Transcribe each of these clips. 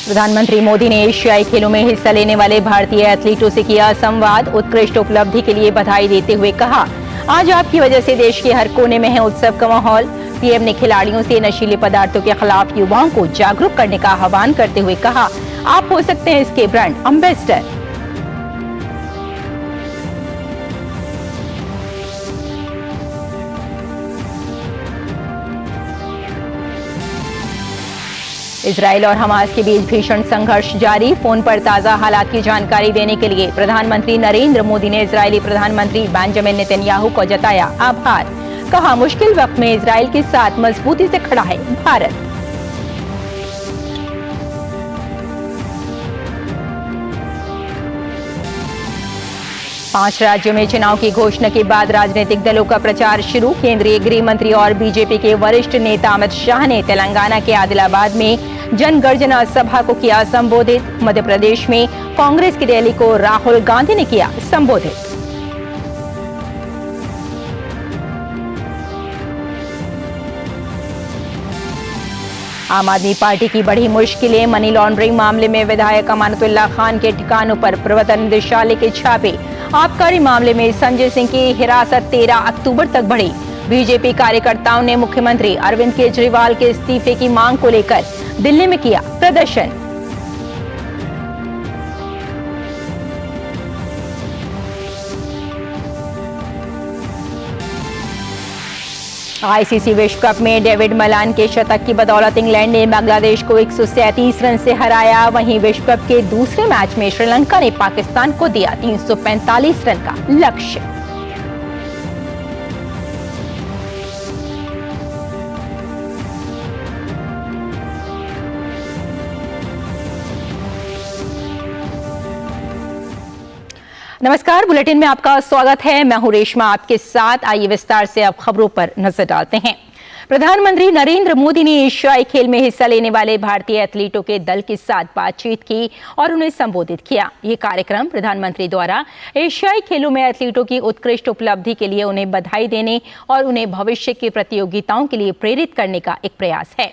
प्रधानमंत्री मोदी ने एशियाई खेलों में हिस्सा लेने वाले भारतीय एथलीटों से किया संवाद। उत्कृष्ट उपलब्धि के लिए बधाई देते हुए कहा, आज आपकी वजह से देश के हर कोने में है उत्सव का माहौल। पीएम ने खिलाड़ियों से नशीले पदार्थों के खिलाफ युवाओं को जागरूक करने का आह्वान करते हुए कहा, आप हो सकते हैं इसके ब्रांड एम्बेसडर। इजराइल और हमास के बीच भीषण संघर्ष जारी। फोन पर ताजा हालात की जानकारी देने के लिए प्रधानमंत्री नरेंद्र मोदी ने इजरायली प्रधानमंत्री बेंजामिन नेतन्याहू को जताया आभार। कहा, मुश्किल वक्त में इजराइल के साथ मजबूती से खड़ा है भारत। पांच राज्यों में चुनाव की घोषणा के बाद राजनीतिक दलों का प्रचार शुरू। केंद्रीय गृह मंत्री और बीजेपी के वरिष्ठ नेता अमित शाह ने तेलंगाना के आदिलाबाद में जनगर्जना सभा को किया संबोधित। मध्य प्रदेश में कांग्रेस की रैली को राहुल गांधी ने किया संबोधित। आम आदमी पार्टी की बढ़ी मुश्किलें। मनी लॉन्ड्रिंग मामले में विधायक अमानतुल्लाह खान के ठिकानों पर प्रवर्तन निदेशालय के छापे। आबकारी मामले में संजय सिंह की हिरासत 13 अक्टूबर तक बढ़ी। बीजेपी कार्यकर्ताओं ने मुख्यमंत्री अरविंद केजरीवाल के इस्तीफे की मांग को लेकर दिल्ली में किया प्रदर्शन। आईसीसी विश्व कप में डेविड मलान के शतक की बदौलत इंग्लैंड ने बांग्लादेश को 137 रन से हराया। वहीं विश्व कप के दूसरे मैच में श्रीलंका ने पाकिस्तान को दिया 345 रन का लक्ष्य। नमस्कार, बुलेटिन में आपका स्वागत है। मैं हूं रेशमा आपके साथ। आइए विस्तार से अब खबरों पर नजर डालते हैं। प्रधानमंत्री नरेंद्र मोदी ने एशियाई खेल में हिस्सा लेने वाले भारतीय एथलीटों के दल के साथ बातचीत की और उन्हें संबोधित किया। ये कार्यक्रम प्रधानमंत्री द्वारा एशियाई खेलों में एथलीटों की उत्कृष्ट उपलब्धि के लिए उन्हें बधाई देने और उन्हें भविष्य की प्रतियोगिताओं के लिए प्रेरित करने का एक प्रयास है।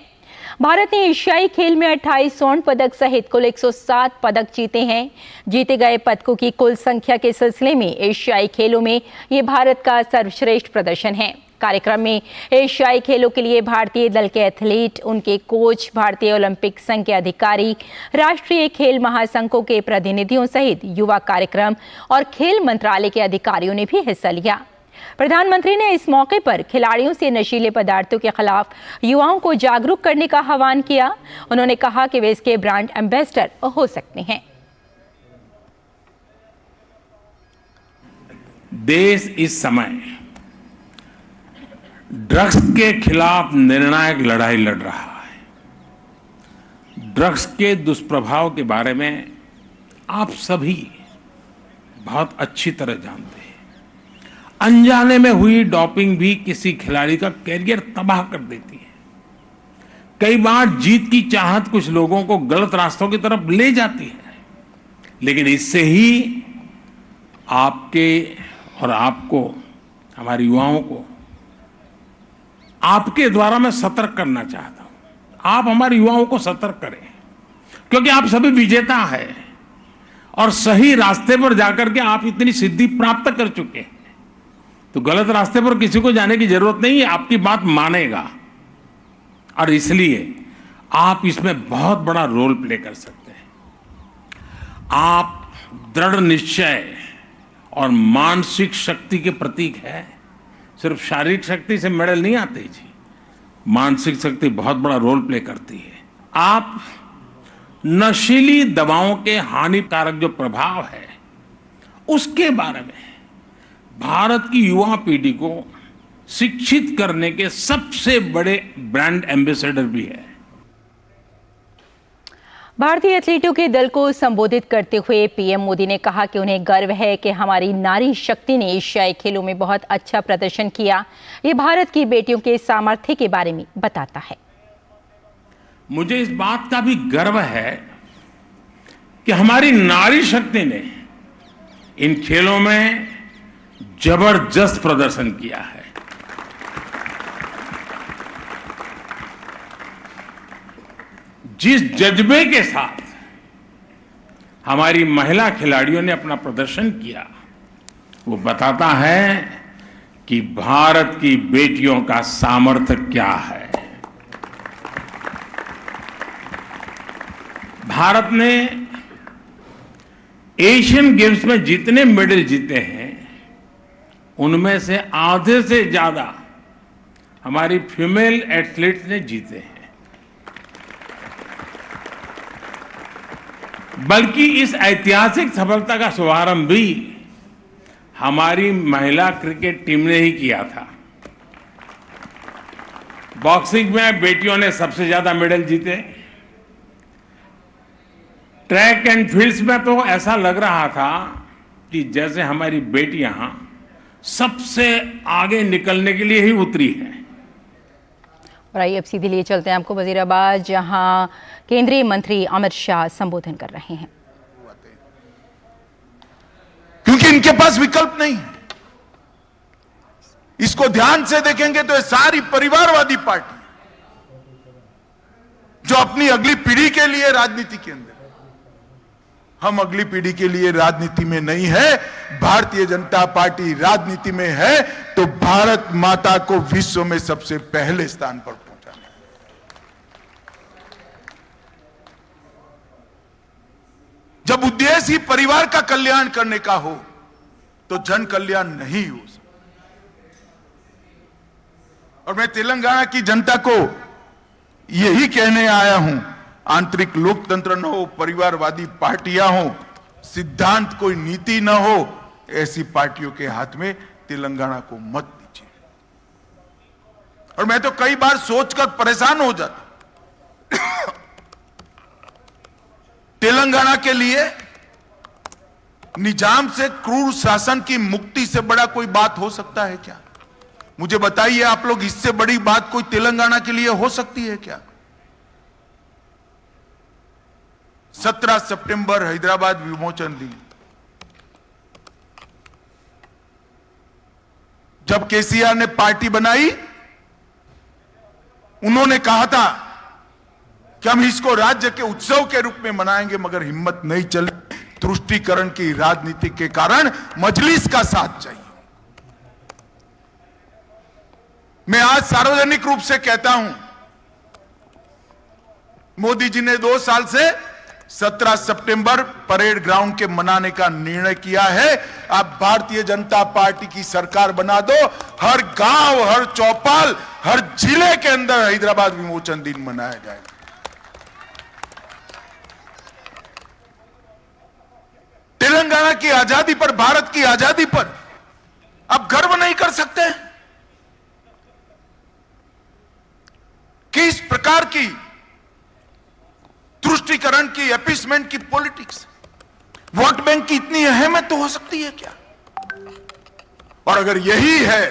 भारत ने एशियाई खेल में 28 स्वर्ण पदक सहित कुल 107 पदक जीते हैं। जीते गए पदकों की कुल संख्या के सिलसिले में एशियाई खेलों में ये भारत का सर्वश्रेष्ठ प्रदर्शन है। कार्यक्रम में एशियाई खेलों के लिए भारतीय दल के एथलीट, उनके कोच, भारतीय ओलंपिक संघ के अधिकारी, राष्ट्रीय खेल महासंघों के प्रतिनिधियों सहित युवा कार्यक्रम और खेल मंत्रालय के अधिकारियों ने भी हिस्सा लिया। प्रधानमंत्री ने इस मौके पर खिलाड़ियों से नशीले पदार्थों के खिलाफ युवाओं को जागरूक करने का आह्वान किया। उन्होंने कहा कि वे इसके ब्रांड एम्बेसडर हो सकते हैं। देश इस समय ड्रग्स के खिलाफ निर्णायक लड़ाई लड़ रहा है। ड्रग्स के दुष्प्रभाव के बारे में आप सभी बहुत अच्छी तरह जानते हैं। अनजाने में हुई डोपिंग भी किसी खिलाड़ी का कैरियर तबाह कर देती है। कई बार जीत की चाहत कुछ लोगों को गलत रास्तों की तरफ ले जाती है, लेकिन इससे ही आपके और आपको, हमारे युवाओं को आपके द्वारा मैं सतर्क करना चाहता हूं। आप हमारे युवाओं को सतर्क करें, क्योंकि आप सभी विजेता हैं और सही रास्ते पर जाकर के आप इतनी सिद्धि प्राप्त कर चुके हैं। तो गलत रास्ते पर किसी को जाने की जरूरत नहीं है, आपकी बात मानेगा और इसलिए आप इसमें बहुत बड़ा रोल प्ले कर सकते हैं। आप दृढ़ निश्चय और मानसिक शक्ति के प्रतीक है। सिर्फ शारीरिक शक्ति से मेडल नहीं आते जी, मानसिक शक्ति बहुत बड़ा रोल प्ले करती है। आप नशीली दवाओं के हानिकारक जो प्रभाव है उसके बारे में भारत की युवा पीढ़ी को शिक्षित करने के सबसे बड़े ब्रांड एम्बेसडर भी है। भारतीय एथलीटों के दल को संबोधित करते हुए पीएम मोदी ने कहा कि उन्हें गर्व है कि हमारी नारी शक्ति ने एशियाई खेलों में बहुत अच्छा प्रदर्शन किया। ये भारत की बेटियों के सामर्थ्य के बारे में बताता है। मुझे इस बात का भी गर्व है कि हमारी नारी शक्ति ने इन खेलों में जबरदस्त प्रदर्शन किया है। जिस जज्बे के साथ हमारी महिला खिलाड़ियों ने अपना प्रदर्शन किया, वो बताता है कि भारत की बेटियों का सामर्थ्य क्या है। भारत ने एशियन गेम्स में जितने मेडल जीते हैं, उनमें से आधे से ज्यादा हमारी फीमेल एथलीट्स ने जीते हैं। बल्कि इस ऐतिहासिक सफलता का शुभारंभ भी हमारी महिला क्रिकेट टीम ने ही किया था। बॉक्सिंग में बेटियों ने सबसे ज्यादा मेडल जीते। ट्रैक एंड फील्ड्स में तो ऐसा लग रहा था कि जैसे हमारी बेटियां सबसे आगे निकलने के लिए ही उतरी हैं। और आइए अब सीधे लिए चलते हैं आपको वजीराबाद, जहां केंद्रीय मंत्री अमित शाह संबोधन कर रहे हैं। क्योंकि इनके पास विकल्प नहीं है। इसको ध्यान से देखेंगे तो ये सारी परिवारवादी पार्टी जो अपनी अगली पीढ़ी के लिए राजनीति के अंदर, हम अगली पीढ़ी के लिए राजनीति में नहीं है। भारतीय जनता पार्टी राजनीति में है तो भारत माता को विश्व में सबसे पहले स्थान पर पहुंचाना। जब उद्देश्य ही परिवार का कल्याण करने का हो तो जन कल्याण नहीं हो सकता। और मैं तेलंगाना की जनता को यही कहने आया हूं, आंतरिक लोकतंत्र न हो, परिवारवादी पार्टियां हो, सिद्धांत कोई नीति न हो, ऐसी पार्टियों के हाथ में तेलंगाना को मत दीजिए। और मैं तो कई बार सोचकर परेशान हो जाता, तेलंगाना के लिए निजाम से, क्रूर शासन की मुक्ति से बड़ा कोई बात हो सकता है क्या? मुझे बताइए आप लोग, इससे बड़ी बात कोई तेलंगाना के लिए हो सकती है क्या? 17 सितंबर हैदराबाद विमोचन दिन, जब केसीआर ने पार्टी बनाई, उन्होंने कहा था कि हम इसको राज्य के उत्सव के रूप में मनाएंगे, मगर हिम्मत नहीं चली। तुष्टीकरण की राजनीति के कारण मजलिस का साथ चाहिए। मैं आज सार्वजनिक रूप से कहता हूं, मोदी जी ने 2 साल से 17 सितंबर परेड ग्राउंड के मनाने का निर्णय किया है। आप भारतीय जनता पार्टी की सरकार बना दो, हर गांव, हर चौपाल, हर जिले के अंदर हैदराबाद विमोचन दिन मनाया जाएगा। तेलंगाना की आजादी पर, भारत की आजादी पर आप गर्व नहीं कर सकते? किस प्रकार की तुष्टीकरण की, अपीसमेंट की पॉलिटिक्स, वोट बैंक की इतनी अहमियत तो हो सकती है क्या? और अगर यही है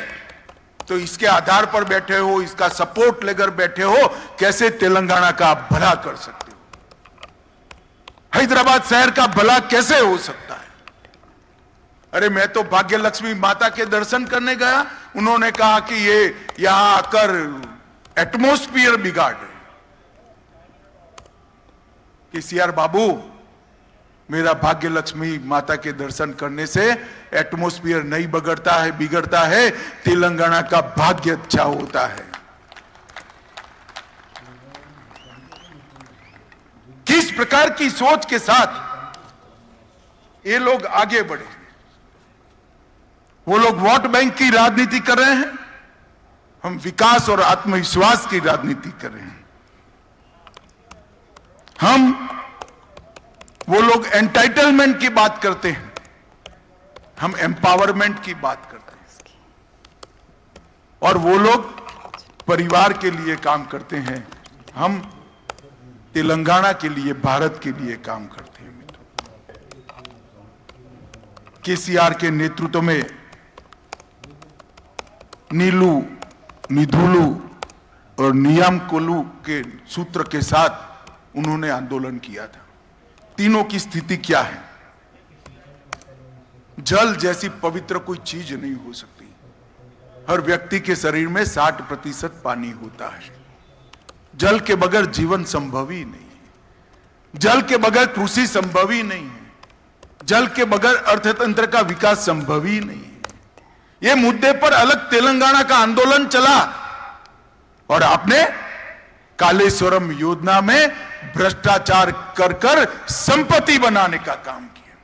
तो इसके आधार पर बैठे हो, इसका सपोर्ट लेकर बैठे हो, कैसे तेलंगाना का आप भला कर सकते हो? हैदराबाद शहर का भला कैसे हो सकता है? अरे मैं तो भाग्य लक्ष्मी माता के दर्शन करने गया, उन्होंने कहा कि ये यहां आकर एटमॉस्फियर बिगाड़ रहे। केसीआर बाबू, मेरा भाग्य लक्ष्मी माता के दर्शन करने से एटमॉस्फियर नहीं बिगड़ता है, तेलंगाना का भाग्य अच्छा होता है। किस प्रकार की सोच के साथ ये लोग आगे बढ़े? वो लोग वोट बैंक की राजनीति कर रहे हैं, हम विकास और आत्मविश्वास की राजनीति कर रहे हैं। वो लोग एंटाइटलमेंट की बात करते हैं, हम एम्पावरमेंट की बात करते हैं। और वो लोग परिवार के लिए काम करते हैं, हम तेलंगाना के लिए, भारत के लिए काम करते हैं। केसीआर के नेतृत्व में नीलू, निधुलू और नियम कोलू के सूत्र के साथ उन्होंने आंदोलन किया था। तीनों की स्थिति क्या है? जल जैसी पवित्र कोई चीज नहीं हो सकती। हर व्यक्ति के शरीर में 60% पानी होता है। जल के बगैर जीवन संभव ही नहीं है। जल के बगैर कृषि संभव ही नहीं है। जल के बगैर अर्थतंत्र का विकास संभव ही नहीं है। ये मुद्दे पर अलग तेलंगाना का आंदोलन चला और आपने कालेश्वरम योजना में भ्रष्टाचार कर कर संपत्ति बनाने का काम किया।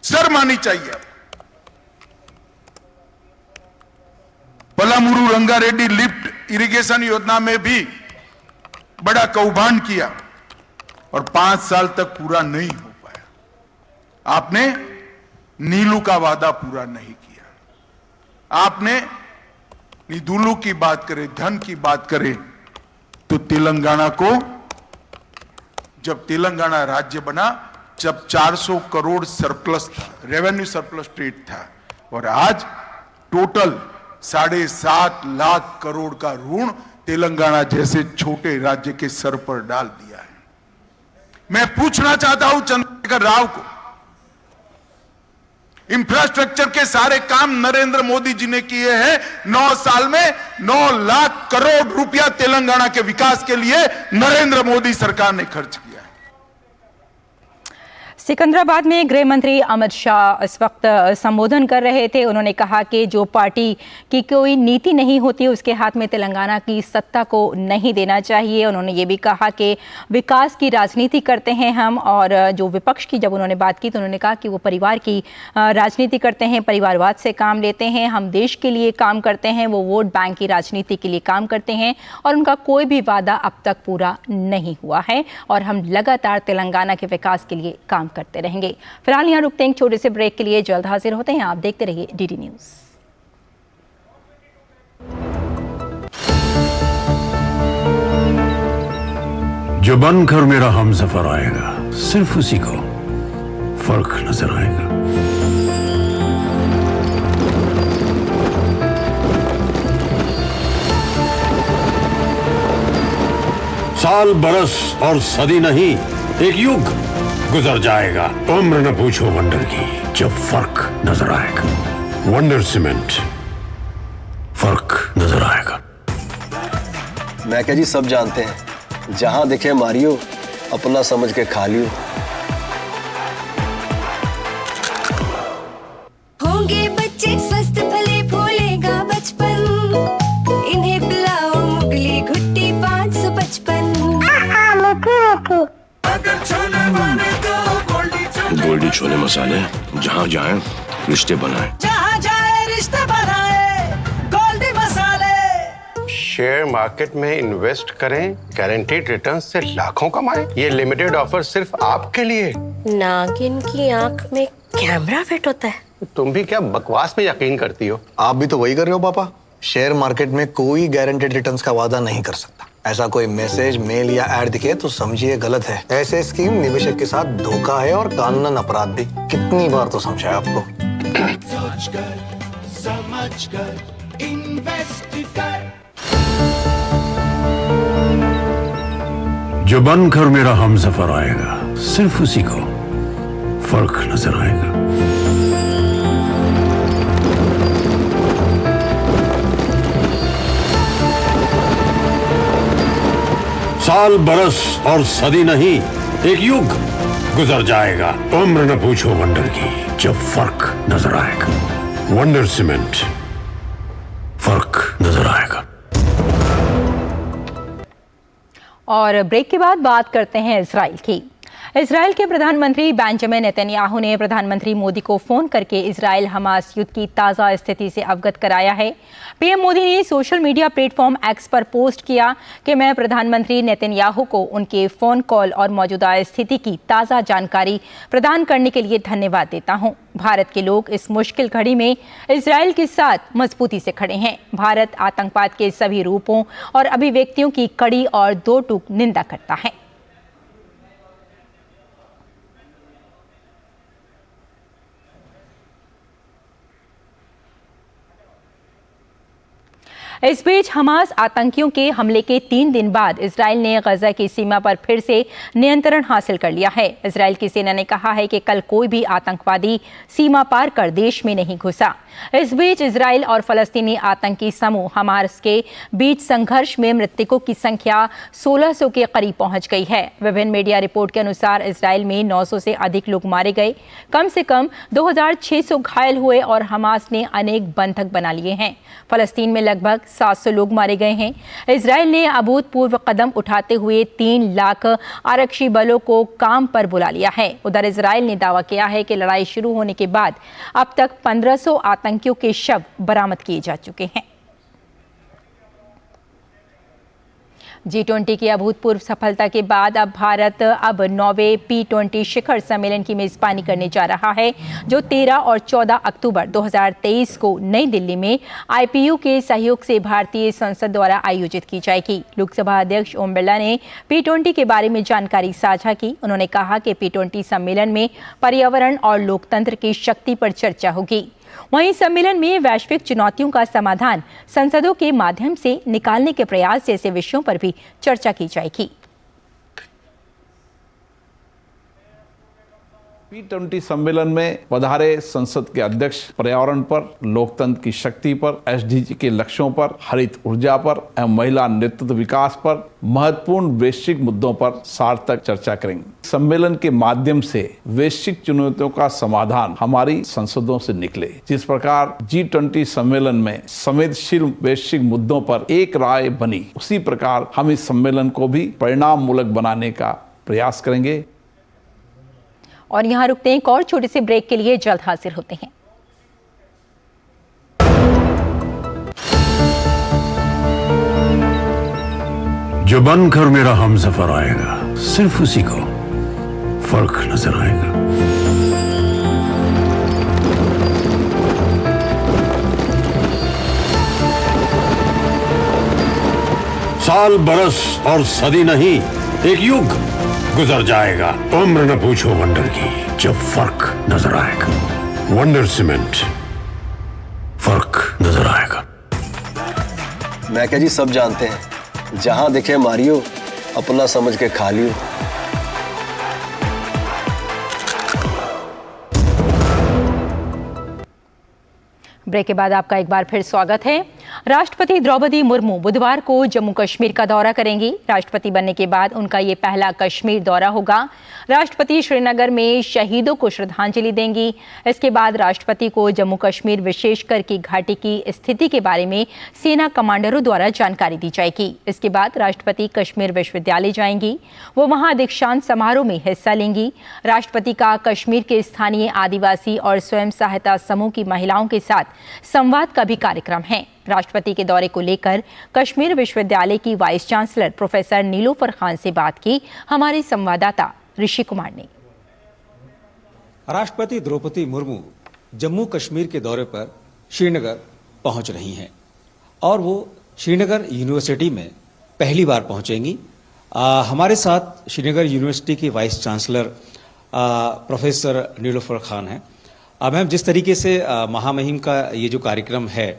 शर्म आनी चाहिए। पलामुरु रंगारेड्डी लिफ्ट इरिगेशन योजना में भी बड़ा कौभांड किया और 5 साल तक पूरा नहीं हो पाया। आपने नीलू का वादा पूरा नहीं किया। आपने निधुलू की बात करें, धन की बात करें, तो तेलंगाना को, जब तेलंगाना राज्य बना जब 400 करोड़ सरप्लस था, रेवेन्यू सरप्लस स्टेट था, और आज टोटल 7.5 लाख करोड़ का ऋण तेलंगाना जैसे छोटे राज्य के सर पर डाल दिया है। मैं पूछना चाहता हूं चंद्रशेखर राव को, इंफ्रास्ट्रक्चर के सारे काम नरेंद्र मोदी जी ने किए हैं। 9 साल में 9 लाख करोड़ रुपया तेलंगाना के विकास के लिए नरेंद्र मोदी सरकार ने खर्च किया। सिकंदराबाद में गृह मंत्री अमित शाह इस वक्त संबोधन कर रहे थे। उन्होंने कहा कि जो पार्टी की कोई नीति नहीं होती उसके हाथ में तेलंगाना की सत्ता को नहीं देना चाहिए। उन्होंने ये भी कहा कि विकास की राजनीति करते हैं हम, और जो विपक्ष की जब उन्होंने बात की तो उन्होंने कहा कि वो परिवार की राजनीति करते हैं, परिवारवाद से काम लेते हैं। हम देश के लिए काम करते हैं, वो वोट बैंक की राजनीति के लिए काम करते हैं, और उनका कोई भी वादा अब तक पूरा नहीं हुआ है, और हम लगातार तेलंगाना के विकास के लिए काम करते रहेंगे। फिलहाल यहां रुकते हैं छोटे से ब्रेक के लिए, जल्द हाजिर होते हैं। आप देखते रहिए डीडी न्यूज। जो बनकर मेरा हमसफर आएगा, सिर्फ उसी को फर्क नजर आएगा। साल, बरस और सदी नहीं, एक युग गुजर जाएगा। उम्र न पूछो वंडर की, जब फर्क नजर आएगा। वंडर सीमेंट, फर्क नजर आएगा। मैं क्या जी, सब जानते हैं, जहां दिखे मारियो, अपना समझ के खा लियो। होंगे बच्चे स्वस्थ भले, फूलेगा बचपन, इन्हें पिलाओ मुगली घुट्टी 555। गोल्डी छोले मसाले, जहाँ जाए रिश्ते बनाए, जहाँ जाए रिश्ते बनाए, गोल्डी मसाले। शेयर मार्केट में इन्वेस्ट करें, गारंटीड रिटर्न से लाखों कमाएं। ये लिमिटेड ऑफर सिर्फ आपके लिए। नागिन की आंख में कैमरा फिट होता है। तुम भी क्या बकवास में यकीन करती हो? आप भी तो वही कर रहे हो पापा। शेयर मार्केट में कोई गारंटेड रिटर्न्स का वादा नहीं कर सकता। ऐसा कोई मैसेज, मेल या ऐड दिखे तो समझिए गलत है। ऐसे स्कीम निवेशक के साथ धोखा है और कानूनन अपराध भी। कितनी बार तो समझाया आपको। समझ कर इन्वेस्ट कर। जो बनकर मेरा हमसफर आएगा, सिर्फ उसी को फर्क नजर आएगा। साल, बरस और सदी नहीं, एक युग गुजर जाएगा। उम्र न पूछो वंडर की, जब फर्क नजर आएगा। वंडर सीमेंट, फर्क नजर आएगा। और ब्रेक के बाद बात करते हैं इजराइल की। इजराइल के प्रधानमंत्री बेंजामिन नेतन्याहू ने प्रधानमंत्री मोदी को फोन करके इजराइल हमास युद्ध की ताज़ा स्थिति से अवगत कराया है। पीएम मोदी ने सोशल मीडिया प्लेटफॉर्म एक्स पर पोस्ट किया कि मैं प्रधानमंत्री नेतन्याहू को उनके फोन कॉल और मौजूदा स्थिति की ताज़ा जानकारी प्रदान करने के लिए धन्यवाद देता हूं। भारत के लोग इस मुश्किल घड़ी में इजराइल के साथ मजबूती से खड़े हैं। भारत आतंकवाद के सभी रूपों और अभिव्यक्तियों की कड़ी और दो टूक निंदा करता है। इस बीच हमास आतंकियों के हमले के 3 दिन बाद इजराइल ने गजा की सीमा पर फिर से नियंत्रण हासिल कर लिया है। इजराइल की सेना ने कहा है कि कल कोई भी आतंकवादी सीमा पार कर देश में नहीं घुसा। इस बीच इजराइल और फलस्तीनी आतंकी समूह हमास के बीच संघर्ष में मृतकों की संख्या 1600 के करीब पहुंच गई है। विभिन्न मीडिया रिपोर्ट के अनुसार इजराइल में 900 से अधिक लोग मारे गए, कम से कम 2600 घायल हुए और हमास ने अनेक बंधक बना लिए हैं। फलस्तीन में लगभग 700 लोग मारे गए हैं। इजराइल ने अभूतपूर्व कदम उठाते हुए 3 लाख आरक्षी बलों को काम पर बुला लिया है। उधर इजराइल ने दावा किया है कि लड़ाई शुरू होने के बाद अब तक 1500 आतंकियों के शव बरामद किए जा चुके हैं। G20 की अभूतपूर्व सफलता के बाद अब भारत 9वें P20 शिखर सम्मेलन की मेजबानी करने जा रहा है, जो 13 और 14 अक्टूबर 2023 को नई दिल्ली में IPU के सहयोग से भारतीय संसद द्वारा आयोजित की जाएगी। लोकसभा अध्यक्ष ओम बिरला ने P20 के बारे में जानकारी साझा की। उन्होंने कहा कि P20 सम्मेलन में पर्यावरण और लोकतंत्र की शक्ति पर चर्चा होगी। वहीं सम्मेलन में वैश्विक चुनौतियों का समाधान संसदों के माध्यम से निकालने के प्रयास जैसे विषयों पर भी चर्चा की जाएगी। P20 सम्मेलन में पधारे संसद के अध्यक्ष पर्यावरण पर, लोकतंत्र की शक्ति पर, SDG के लक्ष्यों पर, हरित ऊर्जा पर एवं महिला नेतृत्व विकास पर महत्वपूर्ण वैश्विक मुद्दों पर सार्थक चर्चा करेंगे। सम्मेलन के माध्यम से वैश्विक चुनौतियों का समाधान हमारी संसदों से निकले। जिस प्रकार G20 सम्मेलन में संवेदनशील वैश्विक मुद्दों पर एक राय बनी, उसी प्रकार हम इस सम्मेलन को भी परिणाम मूलक बनाने का प्रयास करेंगे। और यहाँ रुकते हैं, एक और छोटे से ब्रेक के लिए जल्द हाजिर होते हैं। जो बनकर मेरा हमसफर आएगा, सिर्फ उसी को फर्क नजर आएगा। साल बरस और सदी नहीं, एक युग गुजर जाएगा। उम्र न पूछो वंडर की, जब फर्क नजर आएगा। वंडर सीमेंट, फर्क नजर आएगा। मैं क्या जी, सब जानते हैं, जहां दिखे मारियो, अपना समझ के खा लियो। ब्रेक के बाद आपका एक बार फिर स्वागत है। राष्ट्रपति द्रौपदी मुर्मू बुधवार को जम्मू कश्मीर का दौरा करेंगी। राष्ट्रपति बनने के बाद उनका ये पहला कश्मीर दौरा होगा। राष्ट्रपति श्रीनगर में शहीदों को श्रद्धांजलि देंगी। इसके बाद राष्ट्रपति को जम्मू कश्मीर विशेषकर की घाटी की स्थिति के बारे में सेना कमांडरों द्वारा जानकारी दी जाएगी। इसके बाद राष्ट्रपति कश्मीर विश्वविद्यालय जाएंगी। वो वहां दीक्षांत समारोह में हिस्सा लेंगी। राष्ट्रपति का कश्मीर के स्थानीय आदिवासी और स्वयं सहायता समूह की महिलाओं के साथ संवाद का भी कार्यक्रम है। राष्ट्रपति के दौरे को लेकर कश्मीर विश्वविद्यालय की vice chancellor professor Nilofer Khan से बात की हमारे संवाददाता ऋषि कुमार ने। राष्ट्रपति द्रौपदी मुर्मू जम्मू कश्मीर के दौरे पर श्रीनगर पहुंच रही हैं और वो श्रीनगर यूनिवर्सिटी में पहली बार पहुंचेंगी। हमारे साथ श्रीनगर यूनिवर्सिटी की vice chancellor professor Nilofer Khan हैं। मैम, जिस तरीके से महामहिम का ये जो कार्यक्रम है,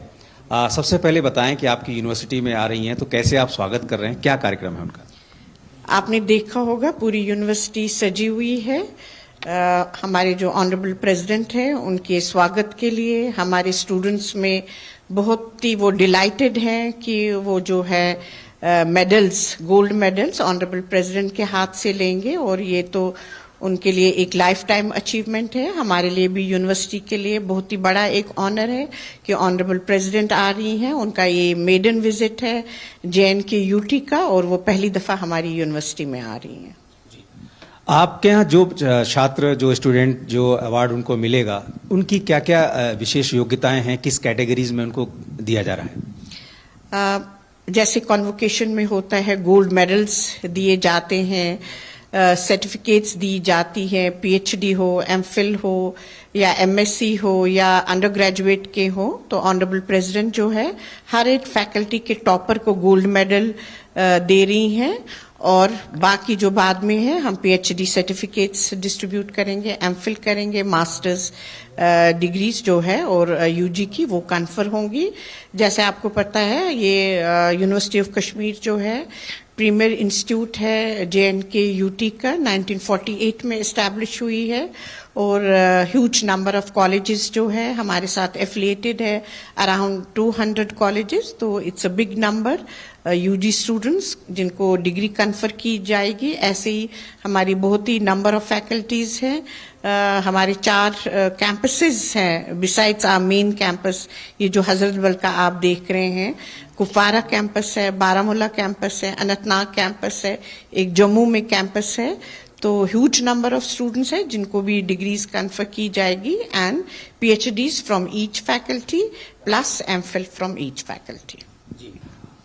सबसे पहले बताएं कि आपकी यूनिवर्सिटी में आ रही हैं, तो कैसे आप स्वागत कर रहे हैं, क्या कार्यक्रम है उनका? आपने देखा होगा पूरी यूनिवर्सिटी सजी हुई है। हमारे जो ऑनरेबल प्रेसिडेंट हैं, उनके स्वागत के लिए हमारे स्टूडेंट्स में बहुत ही वो डिलाइटेड हैं कि वो जो है medals, gold medals honourable president के हाथ से लेंगे और ये तो उनके लिए एक लाइफ टाइम अचीवमेंट है। हमारे लिए भी यूनिवर्सिटी के लिए बहुत ही बड़ा एक ऑनर है कि ऑनरेबल प्रेसिडेंट आ रही हैं। उनका ये मेडन विजिट है JNK UT का और वो पहली दफा हमारी यूनिवर्सिटी में आ रही हैं। आपके यहाँ जो छात्र, जो स्टूडेंट, जो अवार्ड उनको मिलेगा, उनकी क्या क्या विशेष योग्यताएं हैं, किस कैटेगरीज में उनको दिया जा रहा है? जैसे कॉन्वोकेशन में होता है, गोल्ड मेडल्स दिए जाते हैं। सर्टिफिकेट्स दी जाती है, पीएचडी हो, एमफिल हो या एमएससी हो या अंडर ग्रेजुएट के हो, तो ऑनरेबल प्रेसिडेंट जो है हर एक फैकल्टी के टॉपर को गोल्ड मेडल दे रही हैं। और बाकी जो बाद में है हम पीएचडी सर्टिफिकेट्स डिस्ट्रीब्यूट करेंगे, एमफिल करेंगे, मास्टर्स डिग्रीज जो है और यूजी की वो कन्फर होंगी। जैसे आपको पता है ये यूनिवर्सिटी ऑफ कश्मीर जो है प्रीमियर इंस्टीट्यूट है JNK UT का, 1948 में इस्टेब्लिश हुई है और ह्यूज नंबर ऑफ कॉलेजेस जो है हमारे साथ एफिलिएटेड है, अराउंड 200 कॉलेजेस। तो it's a big number UG students जिनको डिग्री कन्फर की जाएगी। ऐसे ही हमारी बहुत ही नंबर ऑफ फैकल्टीज हैं। हमारे 4 कैंपसेस हैं बिसाइड्स आवर मेन कैंपस। ये जो हजरतबल का आप देख रहे हैं, कुपवारा कैंपस है, बारामूला कैंपस है, अनंतनाग कैंपस है, एक जम्मू में कैंपस है। तो ह्यूज नंबर ऑफ स्टूडेंट्स हैं जिनको भी डिग्रीज कन्फर की जाएगी and PhDs from each faculty plus MPhil from each faculty.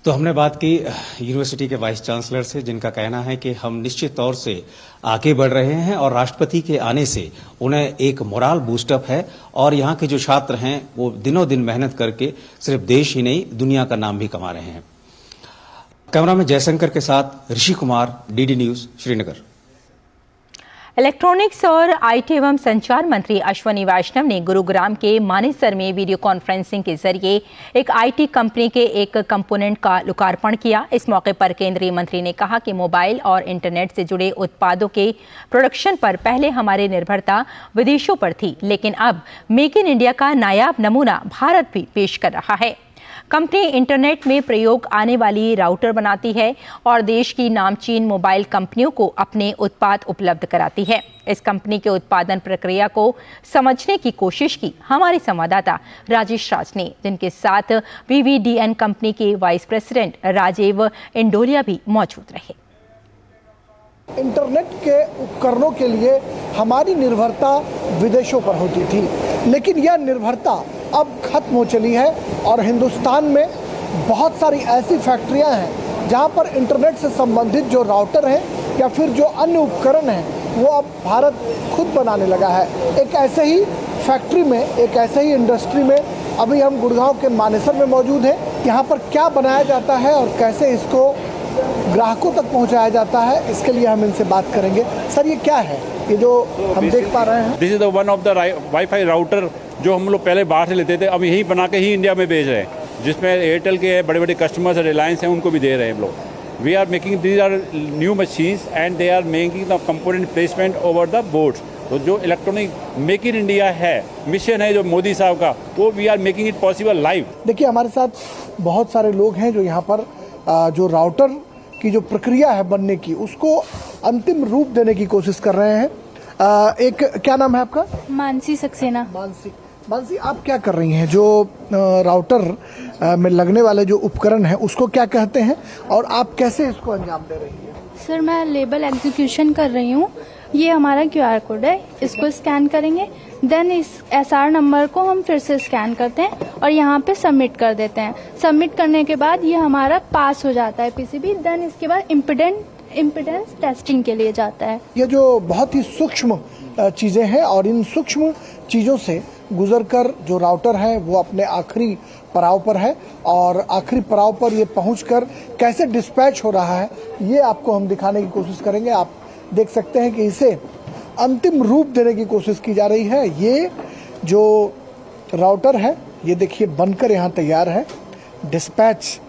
तो हमने बात की यूनिवर्सिटी के वाइस चांसलर से, जिनका कहना है कि हम निश्चित तौर से आगे बढ़ रहे हैं और राष्ट्रपति के आने से उन्हें एक मोरल बूस्टअप है और यहाँ के जो छात्र हैं वो दिनों दिन मेहनत करके सिर्फ देश ही नहीं दुनिया का नाम भी कमा रहे हैं। कैमरा में जयशंकर के साथ Rishi Kumar, DD news, Srinagar. Electronics और आईटी एवं संचार मंत्री अश्वनी वैष्णव ने गुरुग्राम के मानेसर में वीडियो कॉन्फ्रेंसिंग के जरिए एक आईटी कंपनी के एक कंपोनेंट का लोकार्पण किया। इस मौके पर केंद्रीय मंत्री ने कहा कि मोबाइल और इंटरनेट से जुड़े उत्पादों के प्रोडक्शन पर पहले हमारी निर्भरता विदेशों पर थी, लेकिन अब मेक इन इंडिया का नायाब नमूना भारत भी पेश कर रहा है। कंपनी इंटरनेट में प्रयोग आने वाली राउटर बनाती है और देश की नामचीन मोबाइल कंपनियों को अपने उत्पाद उपलब्ध कराती है। इस कंपनी के उत्पादन प्रक्रिया को समझने की कोशिश की हमारे संवाददाता राजेश राज ने, जिनके साथ VVDN कंपनी के वाइस प्रेसिडेंट राजीव इंडोलिया भी मौजूद रहे। इंटरनेट के उपकरणों के लिए हमारी निर्भरता विदेशों पर होती थी, लेकिन यह निर्भरता अब खत्म हो चली है और हिंदुस्तान में बहुत सारी ऐसी फैक्ट्रियां हैं जहां पर इंटरनेट से संबंधित जो राउटर हैं या फिर जो अन्य उपकरण हैं वो अब भारत खुद बनाने लगा है। एक ऐसे ही फैक्ट्री में, एक ऐसे ही इंडस्ट्री में अभी हम गुड़गांव के मानेसर में मौजूद हैं। यहाँ पर क्या बनाया जाता है और कैसे इसको ग्राहकों तक पहुँचाया जाता है, इसके लिए हम इनसे बात करेंगे। सर, ये क्या है ये जो हम देख पा रहे हैं? This is the one of the wifi router जो हम लोग पहले बाहर से लेते थे, अब यही बना के ही इंडिया में भेज रहे हैं, जिसमें एयरटेल के बड़े बड़े कस्टमर्स रिलायंस हैं उनको भी दे रहे हैं हम लोग। We are making these are new machines and they are making the component placement over the board. तो जो इलेक्ट्रॉनिक मेक इन इंडिया है, मिशन है जो मोदी साहब का, वो we are making it possible live. देखिए, हमारे साथ बहुत सारे लोग हैं जो यहाँ पर जो राउटर की जो प्रक्रिया है बनने की, उसको अंतिम रूप देने की कोशिश कर रहे हैं। एक, क्या नाम है आपका? मानसी सक्सेना। मानसी, आप क्या कर रही हैं? जो राउटर में लगने वाले जो उपकरण हैं उसको क्या कहते हैं और आप कैसे इसको अंजाम दे रही हैं? सर, मैं लेबल एग्जीक्यूशन कर रही हूँ। ये हमारा QR कोड है, इसको स्कैन करेंगे, देन इस SR नंबर को हम फिर से स्कैन करते हैं और यहाँ पे सबमिट कर देते हैं। सबमिट करने के बाद ये हमारा पास हो जाता है PCB, देन इसके बाद इम्पिडेंस टेस्टिंग के लिए जाता है। ये जो बहुत ही सूक्ष्म चीज़ें हैं और इन सूक्ष्म चीज़ों से गुजरकर जो राउटर है वो अपने आखिरी पड़ाव पर है और आखिरी पड़ाव पर ये पहुंचकर कैसे डिस्पैच हो रहा है ये आपको हम दिखाने की कोशिश करेंगे। आप देख सकते हैं कि इसे अंतिम रूप देने की कोशिश की जा रही है। ये जो राउटर है ये देखिए बनकर यहाँ तैयार है, डिस्पैच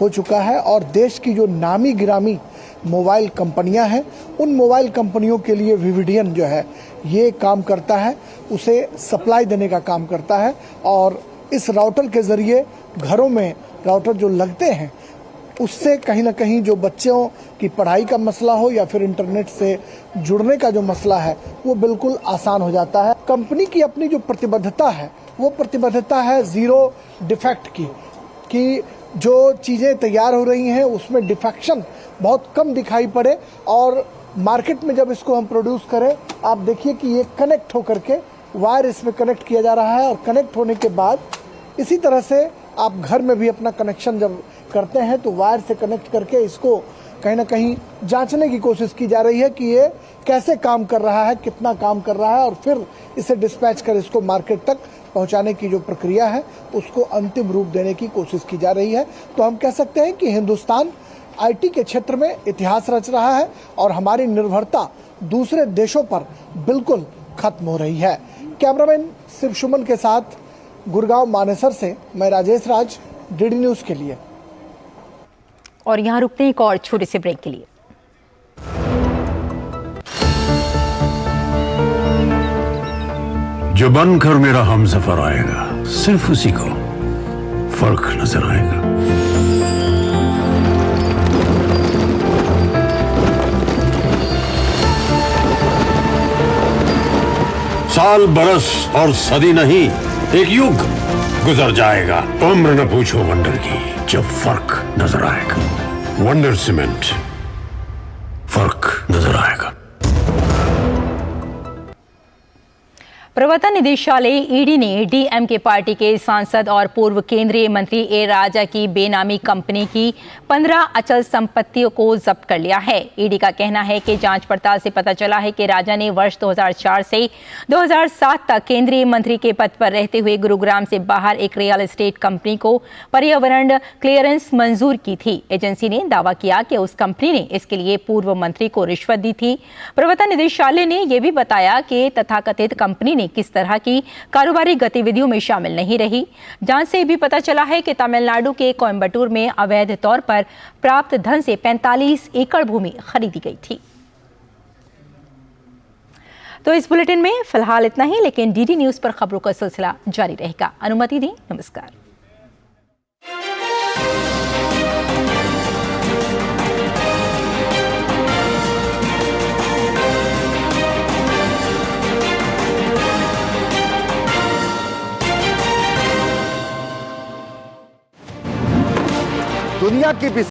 हो चुका है और देश की जो नामी गिरामी मोबाइल कंपनियां हैं उन मोबाइल कंपनियों के लिए VVDN जो है ये काम करता है, उसे सप्लाई देने का काम करता है। और इस राउटर के ज़रिए घरों में राउटर जो लगते हैं उससे कहीं ना कहीं जो बच्चों की पढ़ाई का मसला हो या फिर इंटरनेट से जुड़ने का जो मसला है वो बिल्कुल आसान हो जाता है। कंपनी की अपनी जो प्रतिबद्धता है वो प्रतिबद्धता है ज़ीरो डिफेक्ट की, कि जो चीज़ें तैयार हो रही हैं उसमें डिफेक्शन बहुत कम दिखाई पड़े और मार्केट में जब इसको हम प्रोड्यूस करें, आप देखिए कि ये कनेक्ट होकर के वायर इसमें कनेक्ट किया जा रहा है और कनेक्ट होने के बाद इसी तरह से आप घर में भी अपना कनेक्शन जब करते हैं तो वायर से कनेक्ट करके इसको कहीं ना कहीं जांचने की कोशिश की जा रही है कि ये कैसे काम कर रहा है, कितना काम कर रहा है, और फिर इसे डिस्पैच कर इसको मार्केट तक पहुंचाने की जो प्रक्रिया है उसको अंतिम रूप देने की कोशिश की जा रही है। तो हम कह सकते हैं कि हिंदुस्तान आईटी के क्षेत्र में इतिहास रच रहा है और हमारी निर्भरता दूसरे देशों पर बिल्कुल खत्म हो रही है। कैमरामैन शिव सुमन के साथ गुड़गांव मानेसर से मैं राजेश राज, डीडी न्यूज के लिए। और यहाँ रुकते हैं एक और छोटे से ब्रेक के लिए। जो बनकर मेरा हमसफर आएगा, सिर्फ उसी को फर्क नजर आएगा। साल बरस और सदी नहीं, एक युग गुजर जाएगा। उम्र न पूछो वंडर की, जब फर्क नजर आएगा। वंडर सीमेंट, फर्क नजर आएगा। प्रवर्तन निदेशालय ईडी ने डीएमके पार्टी के सांसद और पूर्व केंद्रीय मंत्री ए राजा की बेनामी कंपनी की 15 अचल संपत्तियों को जब्त कर लिया है। ईडी का कहना है कि जांच पड़ताल से पता चला है कि राजा ने वर्ष 2004 से 2007 तक केंद्रीय मंत्री के पद पर रहते हुए गुरुग्राम से बाहर एक रियल एस्टेट कंपनी को पर्यावरण क्लियरेंस मंजूर की थी। एजेंसी ने दावा किया कि उस कंपनी ने इसके लिए पूर्व मंत्री को रिश्वत दी थी। प्रवर्तन निदेशालय ने यह भी बताया कि तथाकथित कंपनी किस तरह की कारोबारी गतिविधियों में शामिल नहीं रही। जांच से भी पता चला है कि तमिलनाडु के कोयंबटूर में अवैध तौर पर प्राप्त धन से 45 एकड़ भूमि खरीदी गई थी। तो इस बुलेटिन में फिलहाल इतना ही, लेकिन डीडी न्यूज पर खबरों का सिलसिला जारी रहेगा। अनुमति दें, नमस्कार। दुनिया की